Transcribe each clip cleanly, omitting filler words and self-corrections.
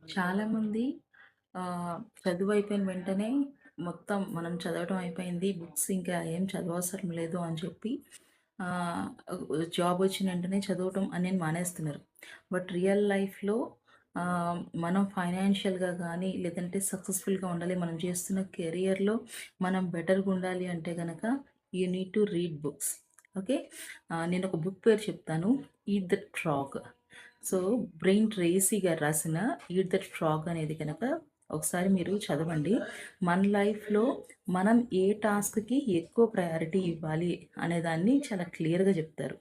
చాలామంది చదువు అయిపోయిన వెంటనే మొత్తం మనం చదవటం అయిపోయింది. బుక్స్ ఇంకా ఏం చదవవసరం లేదు అని చెప్పి ఆహ్, జాబ్ వచ్చిన వెంటనే చదవటం అనేది మానేస్తున్నారు. బట్ రియల్ లైఫ్‌లో మనం ఫైనాన్షియల్‌గా గానీ, లేదంటే సక్సెస్‌ఫుల్‌గా ఉండాలి. మనం చేస్తున్న కెరియర్‌లో మనం బెటర్‌గా ఉండాలి అంటే గనక you need to read books. Okay. నేనొక బుక్ పేరు చెప్తాను. 'Eat the frog.' So, brain Tracy గారు రాసిన 'ఈట్ దట్ ఫ్రాగ్' అనేది కనుక ఒకసారి మీరు చదవండి. మన లైఫ్‌లో మనం ఏ టాస్క్‌కి ఎక్కువ ప్రయారిటీ ఇవ్వాలి అనేదాన్ని చాలా క్లియర్‌గా చెప్తారు.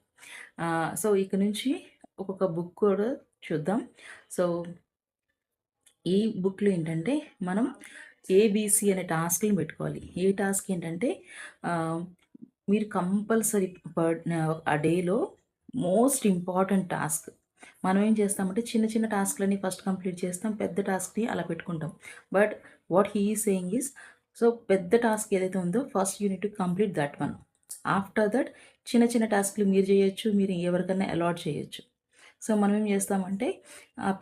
సో, ఇక నుంచి ఒక్కొక్క బుక్ కూడా చూద్దాం. సో, ఈ బుక్‌లో ఏంటంటే మనం ఏబీసీ అనే టాస్క్‌లను పెట్టుకోవాలి. ఏ టాస్క్ ఏంటంటే ఆహ్, మీరు కంపల్సరీ ఆ డేలో మోస్ట్ ఇంపార్టెంట్ టాస్క్. మనం ఏం చేస్తామంటే చిన్న చిన్న టాస్క్‌లని ఫస్ట్ కంప్లీట్ చేస్తాం. పెద్ద టాస్క్‌ని అలా పెట్టుకుంటాం. But what he is saying is so పెద్ద టాస్క్ ఏదైతే ఉందో first you need to complete that one. After that చిన్న చిన్న టాస్క్‌లు మీరు చేయొచ్చు. మీరు ఎవరికైనా అలాట్ చేయొచ్చు. సో, మనం ఏం చేస్తామంటే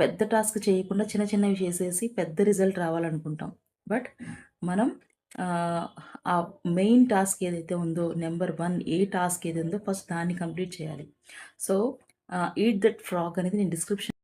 పెద్ద టాస్క్ చేయకుండా చిన్న చిన్నవి చేసేసి పెద్ద రిజల్ట్ రావాలనుకుంటాం. బట్ మనం ఆహ్, ఆ మెయిన్ టాస్క్ ఏదైతే ఉందో నంబర్ 1 ఏ టాస్క్ ఏది ఉందో ఫస్ట్ దాన్ని కంప్లీట్ చేయాలి. సో, ఈట్ దట్ ఫ్రాగ్ అనేది నేను డిస్క్రిప్షన్